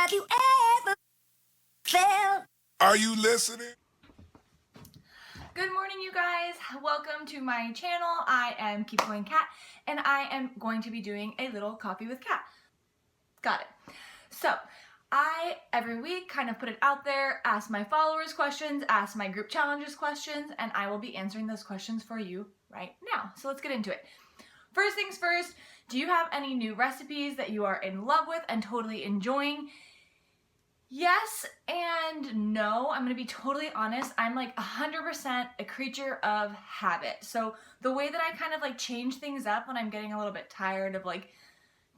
Have you ever felt? Are you listening? Good morning, you guys. Welcome to my channel. I am KeepGoingKat, and I am going to be doing a little coffee with Kat. Got it. So, I, every week, kind of put it out there, ask my followers questions, ask my group challenges questions, and I will be answering those questions for you right now. So let's get into it. First things first, do you have any new recipes that you are in love with and totally enjoying? Yes and no. I'm going to be totally honest. I'm like 100% a creature of habit. So the way that I kind of like change things up when I'm getting a little bit tired of like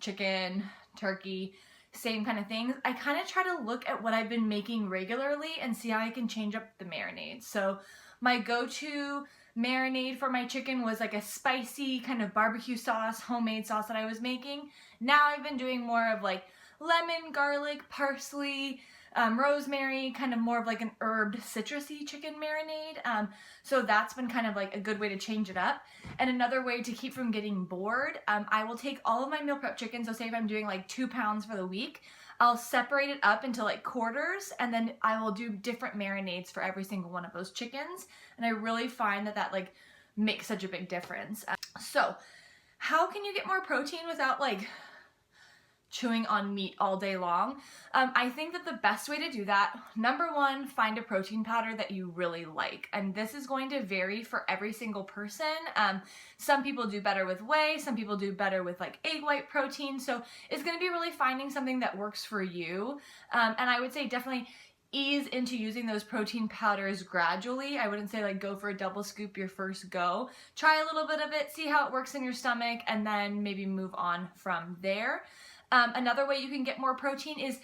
chicken, turkey, same kind of things, I kind of try to look at what I've been making regularly and see how I can change up the marinades. So my go-to marinade for my chicken was like a spicy kind of barbecue sauce, homemade sauce that I was making. Now I've been doing more of like lemon, garlic, parsley, rosemary, kind of more of like an herbed citrusy chicken marinade. So that's been kind of like a good way to change it up. And another way to keep from getting bored, I will take all of my meal prep chicken. So say if I'm doing like 2 pounds for the week, I'll separate it up into like quarters, and then I will do different marinades for every single one of those chickens. And I really find that that like makes such a big difference. So how can you get more protein without like chewing on meat all day long? I think that the best way to do that, number one, find a protein powder that you really like. And this is going to vary for every single person. Some people do better with whey, some people do better with like egg white protein. So it's going to be really finding something that works for you. And I would say definitely ease into using those protein powders gradually. I wouldn't say like go for a double scoop your first go. Try a little bit of it, see how it works in your stomach, and then maybe move on from there. Another way you can get more protein is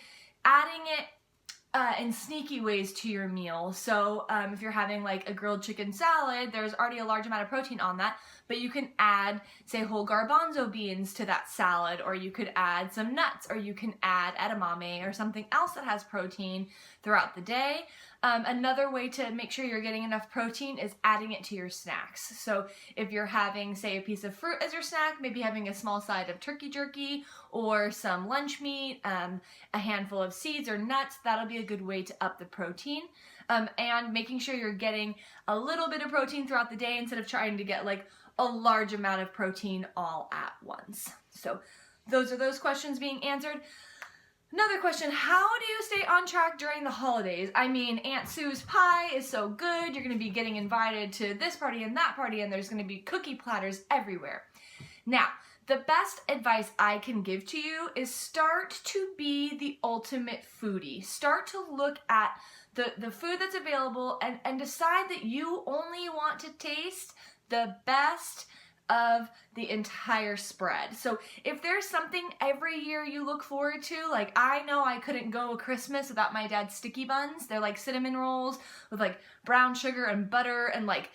adding it in sneaky ways to your meal. So if you're having like a grilled chicken salad, there's already a large amount of protein on that, but you can add, say, whole garbanzo beans to that salad, or you could add some nuts, or you can add edamame or something else that has protein throughout the day. Another way to make sure you're getting enough protein is adding it to your snacks. So if you're having, say, a piece of fruit as your snack, maybe having a small side of turkey jerky or some lunch meat, a handful of seeds or nuts, that'll be a good way to up the protein. And making sure you're getting a little bit of protein throughout the day instead of trying to get like a large amount of protein all at once. So those are those questions being answered. Another question, how do you stay on track during the holidays? I mean, Aunt Sue's pie is so good, you're going to be getting invited to this party and that party, and there's going to be cookie platters everywhere. Now, the best advice I can give to you is start to be the ultimate foodie. Start to look at the food that's available and decide that you only want to taste the best of the entire spread. So if there's something every year you look forward to, like I know I couldn't go a Christmas without my dad's sticky buns. They're like cinnamon rolls with like brown sugar and butter and like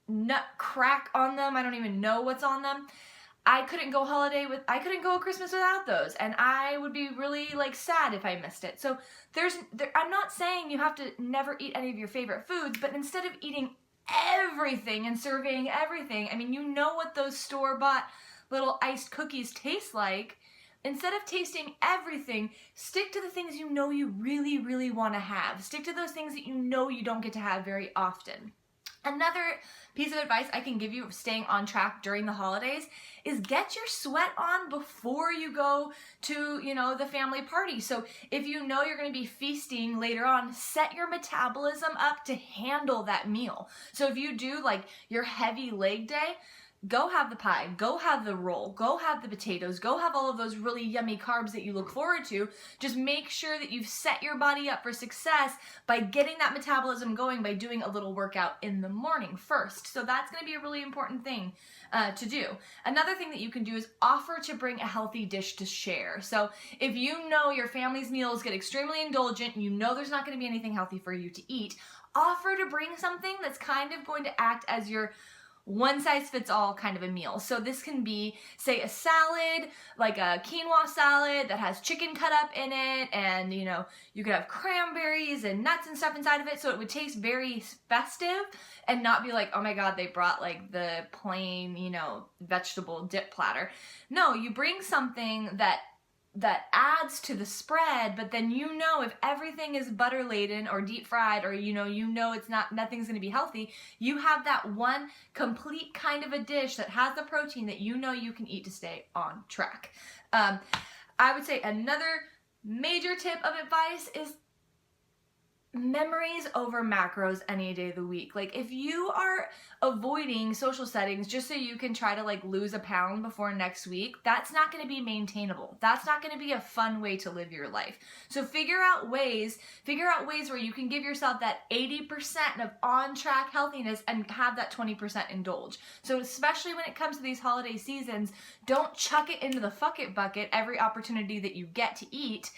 nut crack on them. I don't even know what's on them. I couldn't go a Christmas without those, and I would be really like sad if I missed it. So I'm not saying you have to never eat any of your favorite foods, but instead of eating everything and surveying everything, I mean, you know what those store-bought little iced cookies taste like. Instead of tasting everything, stick to the things you know you really, really want to have. Stick to those things that you know you don't get to have very often. Another piece of advice I can give you of staying on track during the holidays is get your sweat on before you go to, the family party. So if you know you're going to be feasting later on, set your metabolism up to handle that meal. So if you do like your heavy leg day, go have the pie, go have the roll, go have the potatoes, go have all of those really yummy carbs that you look forward to. Just make sure that you've set your body up for success by getting that metabolism going by doing a little workout in the morning first. So that's going to be a really important thing to do. Another thing that you can do is offer to bring a healthy dish to share. So if you know your family's meals get extremely indulgent, you know there's not going to be anything healthy for you to eat, offer to bring something that's kind of going to act as your one-size-fits-all kind of a meal. So this can be, say, a salad, like a quinoa salad that has chicken cut up in it, and you could have cranberries and nuts and stuff inside of it, so it would taste very festive and not be like, oh my god, they brought like the plain, vegetable dip platter. No, you bring something that that adds to the spread, but then if everything is butter laden or deep fried, or it's nothing's going to be healthy, you have that one complete kind of a dish that has the protein that you can eat to stay on track. I would say another major tip of advice is memories over macros any day of the week. Like, if you are avoiding social settings just so you can try to lose a pound before next week, that's not going to be maintainable. That's not going to be a fun way to live your life. So figure out ways where you can give yourself that 80% of on-track healthiness and have that 20% indulge. So especially when it comes to these holiday seasons, don't chuck it into the fuck it bucket every opportunity that you get to eat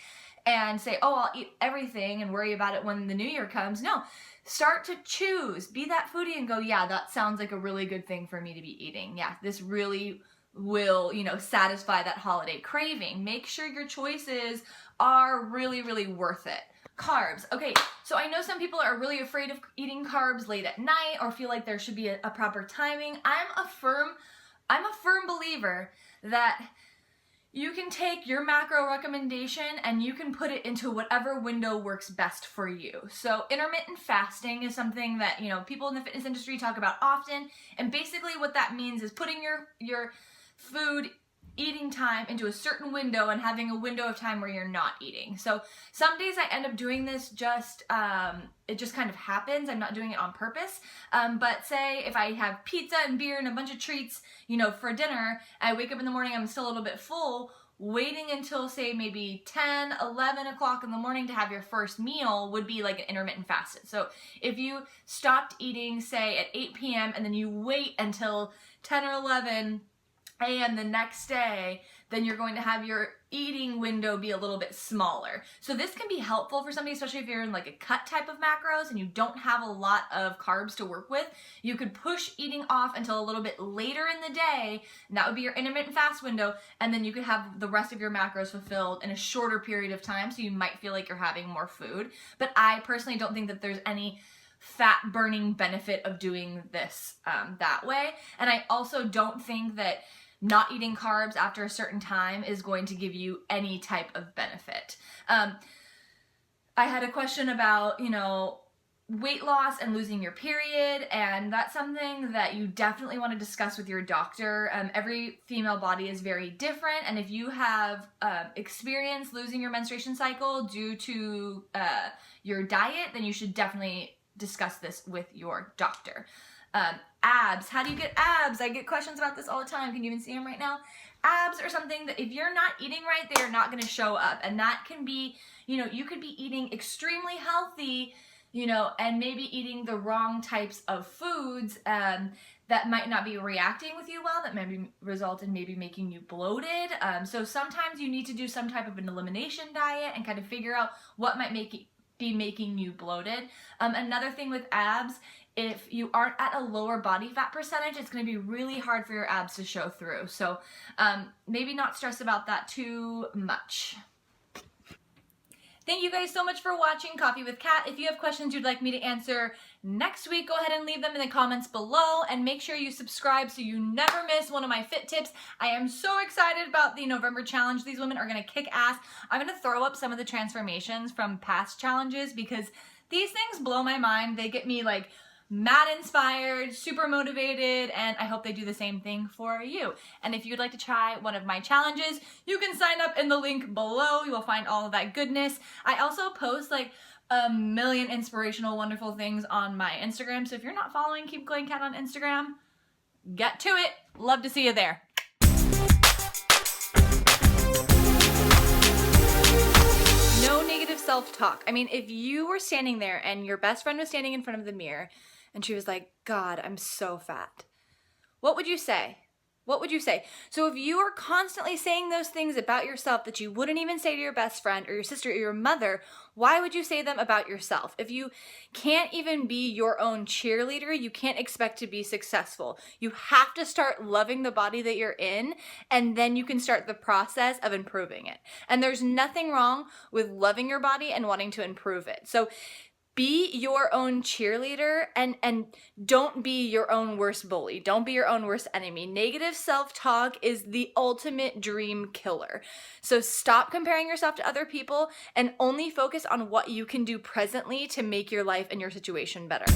and say, oh, I'll eat everything and worry about it when the new year comes. No, start to choose. Be that foodie and go, yeah, that sounds like a really good thing for me to be eating. Yeah, this really will, satisfy that holiday craving. Make sure your choices are really, really worth it. Carbs. Okay, so I know some people are really afraid of eating carbs late at night or feel like there should be a proper timing. I'm a firm believer that you can take your macro recommendation and you can put it into whatever window works best for you. So intermittent fasting is something that, people in the fitness industry talk about often. And basically what that means is putting your food eating time into a certain window and having a window of time where you're not eating. So some days I end up doing this it just kind of happens. I'm not doing it on purpose. But say if I have pizza and beer and a bunch of treats, for dinner, I wake up in the morning, I'm still a little bit full, waiting until say maybe 10, 11 o'clock in the morning to have your first meal would be like an intermittent fast. So if you stopped eating, say at 8 p.m. and then you wait until 10 or 11 a.m. the next day, then you're going to have your eating window be a little bit smaller. So this can be helpful for somebody, especially if you're in a cut type of macros and you don't have a lot of carbs to work with. You could push eating off until a little bit later in the day, and that would be your intermittent fast window, and then you could have the rest of your macros fulfilled in a shorter period of time, so you might feel like you're having more food. But I personally don't think that there's any fat burning benefit of doing this that way. And I also don't think that not eating carbs after a certain time is going to give you any type of benefit. I had a question about, weight loss and losing your period, and that's something that you definitely want to discuss with your doctor. Every female body is very different, and if you have experienced losing your menstruation cycle due to your diet, then you should definitely discuss this with your doctor. Abs. How do you get abs? I get questions about this all the time. Can you even see them right now? Abs are something that if you're not eating right, they are not going to show up. And that can be, you could be eating extremely healthy, and maybe eating the wrong types of foods that might not be reacting with you well, that maybe result in maybe making you bloated. So sometimes you need to do some type of an elimination diet and kind of figure out what might be making you bloated. Another thing with abs, if you aren't at a lower body fat percentage, it's going to be really hard for your abs to show through. So maybe not stress about that too much. Thank you guys so much for watching Coffee with Kat. If you have questions you'd like me to answer next week, go ahead and leave them in the comments below, and make sure you subscribe so you never miss one of my fit tips. I am so excited about the November challenge. These women are going to kick ass. I'm going to throw up some of the transformations from past challenges because these things blow my mind. They get me mad inspired, super motivated, and I hope they do the same thing for you. And if you'd like to try one of my challenges, you can sign up in the link below. You will find all of that goodness. I also post a million inspirational, wonderful things on my Instagram. So if you're not following KeepGoingKat on Instagram, get to it. Love to see you there. No negative self-talk. I mean, if you were standing there and your best friend was standing in front of the mirror and she was like, God, I'm so fat, what would you say? What would you say? So if you are constantly saying those things about yourself that you wouldn't even say to your best friend or your sister or your mother, why would you say them about yourself? If you can't even be your own cheerleader, you can't expect to be successful. You have to start loving the body that you're in, and then you can start the process of improving it. And there's nothing wrong with loving your body and wanting to improve it. So Be your own cheerleader and don't be your own worst bully. Don't be your own worst enemy. Negative self-talk is the ultimate dream killer. So stop comparing yourself to other people and only focus on what you can do presently to make your life and your situation better.